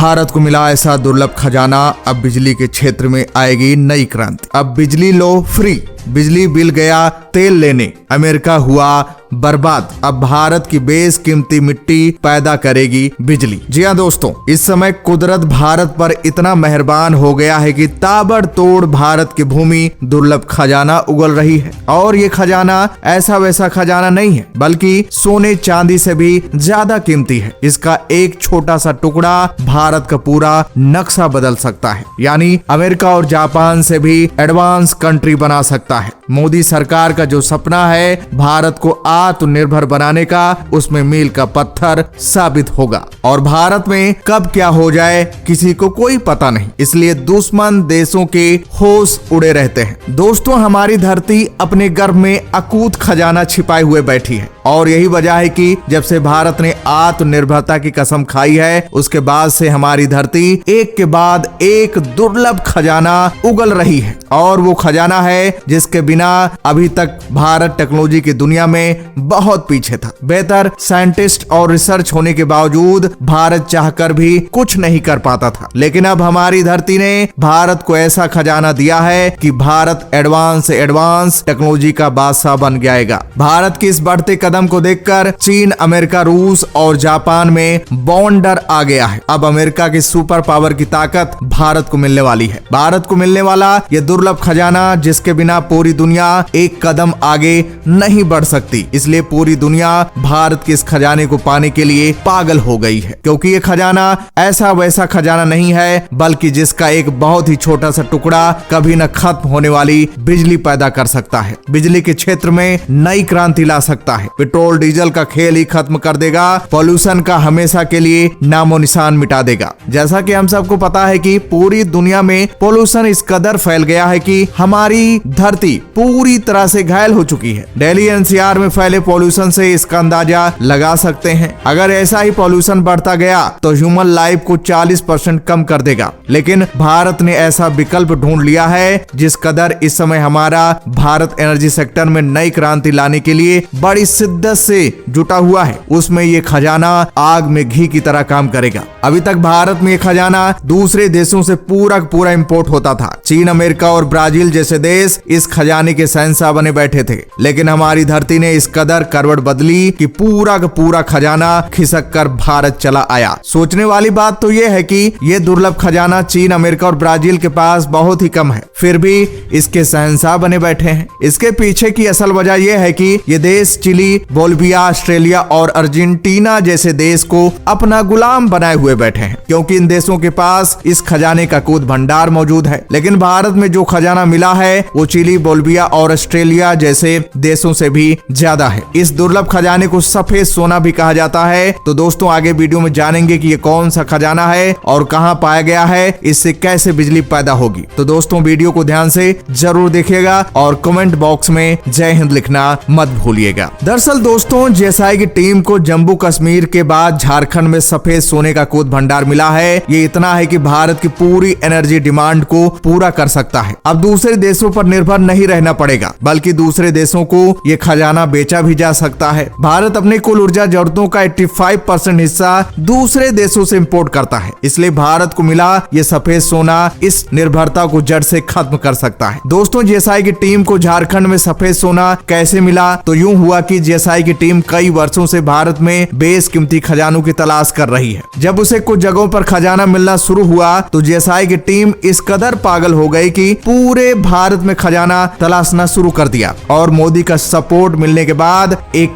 भारत को मिला ऐसा दुर्लभ खजाना, अब बिजली के क्षेत्र में आएगी नई क्रांति। अब बिजली लो फ्री, बिजली बिल गया तेल लेने, अमेरिका हुआ बर्बाद। अब भारत की बेशकीमती मिट्टी पैदा करेगी बिजली। जी हाँ दोस्तों, इस समय कुदरत भारत पर इतना मेहरबान हो गया है कि ताबड़तोड़ भारत की भूमि दुर्लभ खजाना उगल रही है। और ये खजाना ऐसा वैसा खजाना नहीं है, बल्कि सोने चांदी से भी ज्यादा कीमती है। इसका एक छोटा सा टुकड़ा भारत का पूरा नक्शा बदल सकता है, यानी अमेरिका और जापान से भी एडवांस कंट्री बना सकता है। मोदी सरकार का जो सपना है भारत को आत्मनिर्भर बनाने का, उसमें मील का पत्थर साबित होगा। और भारत में कब क्या हो जाए किसी को कोई पता नहीं, इसलिए दुश्मन देशों के होश उड़े रहते हैं। दोस्तों, हमारी धरती अपने गर्भ में अकूत खजाना छिपाए हुए बैठी है, और यही वजह है कि जब से भारत ने आत्मनिर्भरता की कसम खाई है, उसके बाद से हमारी धरती एक के बाद एक दुर्लभ खजाना उगल रही है। और वो खजाना है जिसके बिना अभी तक भारत टेक्नोलॉजी की दुनिया में बहुत पीछे था। बेहतर साइंटिस्ट और रिसर्च होने के बावजूद भारत चाहकर भी कुछ नहीं कर पाता था। लेकिन अब हमारी धरती ने भारत को ऐसा खजाना दिया है कि भारत एडवांस से एडवांस टेक्नोलॉजी का बादशाह बन जाएगा। भारत के इस बढ़ते कदम को देखकर चीन, अमेरिका, रूस और जापान में बॉन्डर आ गया है। अब अमेरिका की सुपर पावर की ताकत भारत को मिलने वाली है। भारत को मिलने वाला ये दुर्लभ खजाना जिसके बिना पूरी दुनिया एक कदम आगे नहीं बढ़ सकती। इसलिए पूरी दुनिया भारत के इस खजाने को पाने के लिए पागल हो गई है, क्योंकि ये खजाना ऐसा वैसा खजाना नहीं है, बल्कि जिसका एक बहुत ही छोटा सा टुकड़ा कभी न खत्म होने वाली बिजली पैदा कर सकता है। बिजली के क्षेत्र में नई क्रांति ला सकता है। पेट्रोल डीजल का खेल ही खत्म कर देगा, पॉल्यूशन का हमेशा के लिए नामो निशान मिटा देगा। जैसा कि हम सबको पता है कि पूरी दुनिया में पॉल्यूशन इस कदर फैल गया है कि हमारी धरती पूरी तरह से घायल हो चुकी है। दिल्ली एनसीआर में फैले पॉल्यूशन से इसका अंदाजा लगा सकते हैं। अगर ऐसा ही पॉल्यूशन बढ़ता गया तो ह्यूमन लाइफ को 40% कम कर देगा। लेकिन भारत ने ऐसा विकल्प ढूंढ लिया है जिस कदर इस समय हमारा भारत एनर्जी सेक्टर में नई क्रांति लाने के लिए बड़ी शिद्दत से जुटा हुआ है, उसमें ये खजाना आग में घी की तरह काम करेगा। अभी तक भारत में ये खजाना दूसरे देशों से पूरा इंपोर्ट होता था। चीन, अमेरिका और ब्राजील जैसे देश इस खजाने के शहंशाह बने बैठे थे। लेकिन हमारी धरती ने इस कदर करवट बदली कि पूरा का पूरा खजाना खिसक कर भारत चला आया। सोचने वाली बात तो यह है कि यह दुर्लभ खजाना चीन, अमेरिका और ब्राजील के पास बहुत ही कम है, फिर भी इसके शहंशाह बने बैठे हैं। इसके पीछे की असल वजह यह है कि ये देश चिली, बोलिविया, ऑस्ट्रेलिया और अर्जेंटीना जैसे देश को अपना गुलाम बनाए हुए बैठे हैं, क्योंकि इन देशों के पास इस खजाने का कूद भंडार मौजूद है। लेकिन भारत में जो खजाना मिला है वो चिली, बोलिविया और ऑस्ट्रेलिया जैसे देशों से भी ज्यादा है। इस दुर्लभ खजाने को सफेद सोना भी कहा जाता है। तो दोस्तों, आगे वीडियो में जानेंगे कि ये कौन सा खजाना है और कहां पाया गया है, इससे कैसे बिजली पैदा होगी। तो दोस्तों, वीडियो को ध्यान से जरूर देखिएगा और कमेंट बॉक्स में जय हिंद लिखना मत भूलिएगा। दरअसल दोस्तों, जेएसआई की टीम को जम्मू कश्मीर के बाद झारखंड में सफेद सोने का कूद भंडार मिला है। ये इतना है कि भारत की पूरी एनर्जी डिमांड को पूरा कर सकता है। अब दूसरे देशों पर निर्भर नहीं रहना पड़ेगा, बल्कि दूसरे देशों को ये खजाना बेचा भी जा सकता है। भारत अपने कुल ऊर्जा जरूरतों का 85% हिस्सा दूसरे देशों से इंपोर्ट करता है, इसलिए भारत को मिला ये सफेद सोना इस निर्भरता को जड़ से खत्म कर सकता है। दोस्तों, जेएसआई की टीम को झारखंड में सफेद सोना कैसे मिला? तो यूं हुआ कि जेएसआई की टीम कई वर्षों से भारत में बेशकीमती खजानों की तलाश कर रही है। जब उसे कुछ जगहों पर खजाना मिलना शुरू हुआ तो जेएसआई की टीम इस कदर पागल हो गई कि पूरे भारत में खजाना तलाशना शुरू कर दिया। और मोदी का सपोर्ट मिलने के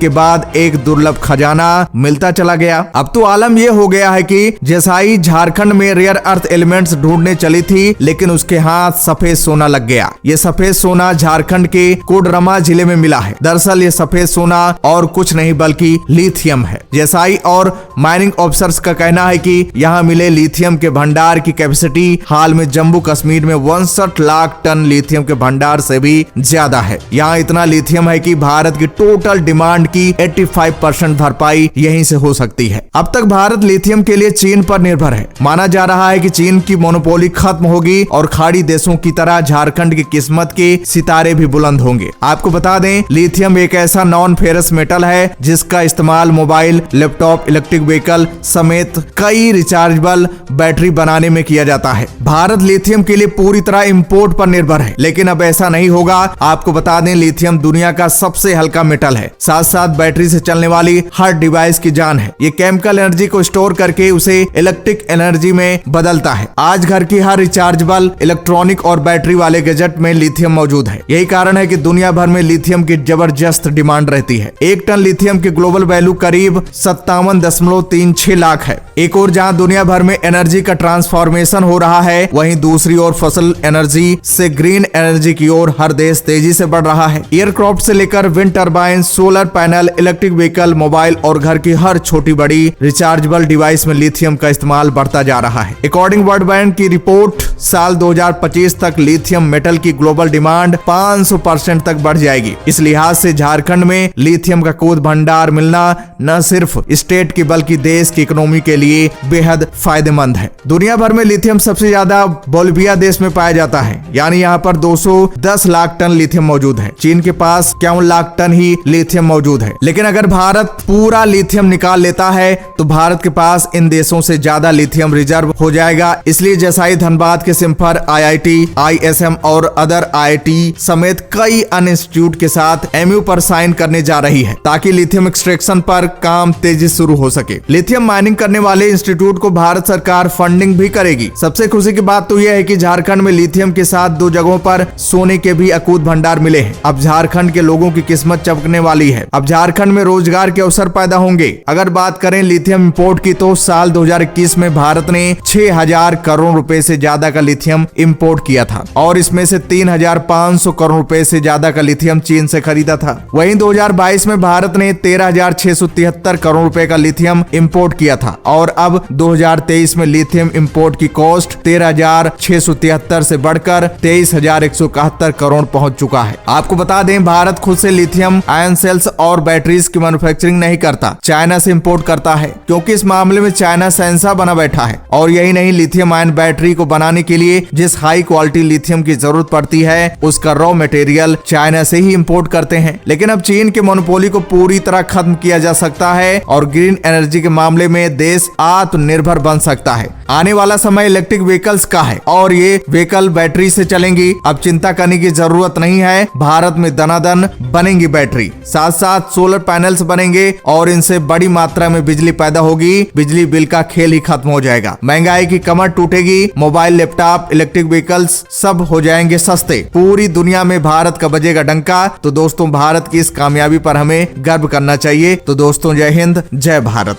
बाद एक दुर्लभ खजाना मिलता चला गया। अब तो आलम यह हो गया है कि जेएसआई झारखंड में रेयर अर्थ एलिमेंट्स ढूंढने चली थी, लेकिन उसके हाथ सफेद सोना लग गया। ये सफेद सोना झारखंड के कोडरमा जिले में मिला है। दरअसल ये सफेद सोना और कुछ नहीं बल्कि लिथियम है। जेएसआई और माइनिंग ऑफिसर्स का कहना है कि यहाँ मिले लिथियम के भंडार की कैपेसिटी हाल में जम्मू कश्मीर में 62 लाख टन लिथियम के भंडार से भी भी ज्यादा है। यहाँ इतना लिथियम है कि भारत की टोटल डिमांड की 85% भरपाई यहीं से हो सकती है। अब तक भारत लिथियम के लिए चीन पर निर्भर है। माना जा रहा है कि चीन की मोनोपोली खत्म होगी और खाड़ी देशों की तरह झारखंड की किस्मत के सितारे भी बुलंद होंगे। आपको बता दें, लिथियम एक ऐसा नॉन फेरस मेटल है जिसका इस्तेमाल मोबाइल, लैपटॉप, इलेक्ट्रिक व्हीकल समेत कई रिचार्जेबल बैटरी बनाने में किया जाता है। भारत लिथियम के लिए पूरी तरह इंपोर्ट पर निर्भर है, लेकिन अब ऐसा नहीं होगा। आपको बता दें, लिथियम दुनिया का सबसे हल्का मेटल है, साथ साथ बैटरी से चलने वाली हर डिवाइस की जान है। ये केमिकल एनर्जी को स्टोर करके उसे इलेक्ट्रिक एनर्जी में बदलता है। आज घर की हर रिचार्जेबल इलेक्ट्रॉनिक और बैटरी वाले गैजेट में लिथियम मौजूद है। यही कारण है कि दुनिया भर में लिथियम की जबरदस्त डिमांड रहती है। 1 टन लिथियम की ग्लोबल वैल्यू करीब 57.36 लाख है। एक और जहां दुनिया भर में एनर्जी का ट्रांसफॉर्मेशन हो रहा है, वहीं दूसरी ओर फसल एनर्जी से ग्रीन एनर्जी की ओर हर देश तेजी से बढ़ रहा है। एयरक्राफ्ट से लेकर wind turbine, solar panel, electric vehicle, mobile और घर की हर छोटी बड़ी रिचार्जेबल डिवाइस में लिथियम का इस्तेमाल बढ़ता जा रहा है। अकॉर्डिंग वर्ल्ड बैंक की रिपोर्ट, साल 2025 तक लिथियम मेटल की ग्लोबल डिमांड 500% तक बढ़ जाएगी। इस लिहाज से झारखंड में लिथियम का कुछ भंडार मिलना न सिर्फ स्टेट की बल्कि देश की इकोनॉमी के लिए बेहद फायदेमंद है। दुनिया भर में लिथियम सबसे ज्यादा बोलिविया देश में पाया जाता है, यानी यहाँ पर 210 लाख टन लिथियम मौजूद है। चीन के पास 51 लाख टन ही लिथियम मौजूद है। लेकिन अगर भारत पूरा लिथियम निकाल लेता है तो भारत के पास इन देशों से ज्यादा लिथियम रिजर्व हो जाएगा। इसलिए जैसाई धनबाद के सिम्फर, IIT, ISM और अदर IIT समेत कई अन्य इंस्टीट्यूट के साथ MOU पर साइन करने जा रही है, ताकि लिथियम एक्सट्रैक्शन पर काम तेजी से शुरू हो सके। लिथियम माइनिंग करने वाले इंस्टीट्यूट को भारत सरकार फंडिंग भी करेगी। सबसे खुशी की बात तो यह है कि झारखंड में लिथियम के साथ 2 जगहों पर सोने के भी अकूत भंडार मिले हैं। अब झारखंड के लोगों की किस्मत चमकने वाली है। अब झारखंड में रोजगार के अवसर पैदा होंगे। अगर बात करें लिथियम इंपोर्ट की, तो साल 2021 में भारत ने 6000 करोड़ रुपए से ज्यादा का लिथियम इंपोर्ट किया था और इसमें से 3500 करोड़ रुपए से ज्यादा का लिथियम चीन से खरीदा था। वहीं 2022 में भारत ने 13,673 करोड़ रुपए का लिथियम इंपोर्ट किया था और अब 2023 में लिथियम इंपोर्ट की कॉस्ट 13,673 से बढ़कर 23,171 करोड़ पहुंच चुका है। आपको बता दें, भारत खुद से लिथियम आयन सेल्स और बैटरीज की मैन्युफैक्चरिंग नहीं करता, चाइना से इंपोर्ट करता है, क्योंकि इस मामले में चाइना शहंशाह बना बैठा है। और यही नहीं, लिथियम आयन बैटरी को बनाने के लिए जिस हाई क्वालिटी लिथियम की जरूरत पड़ती है, उसका रॉ मटेरियल चाइना से ही इंपोर्ट करते हैं। लेकिन अब चीन के मोनोपोली को पूरी तरह खत्म किया जा सकता है और ग्रीन एनर्जी के मामले में देश आत्मनिर्भर बन सकता है। आने वाला समय इलेक्ट्रिक व्हीकल्स का है और ये व्हीकल बैटरी से चलेंगी। अब चिंता करने की जरूरत नहीं है। भारत में दनादन बनेंगी बैटरी, साथ साथ सोलर पैनल्स बनेंगे और इनसे बड़ी मात्रा में बिजली पैदा होगी। बिजली बिल का खेल ही खत्म हो जाएगा, महंगाई की कमर टूटेगी, मोबाइल, लैपटॉप, इलेक्ट्रिक व्हीकल्स सब हो जाएंगे सस्ते। पूरी दुनिया में भारत का बजेगा डंका। तो दोस्तों, भारत की इस कामयाबी पर हमें गर्व करना चाहिए। तो दोस्तों, जय हिंद, जय भारत।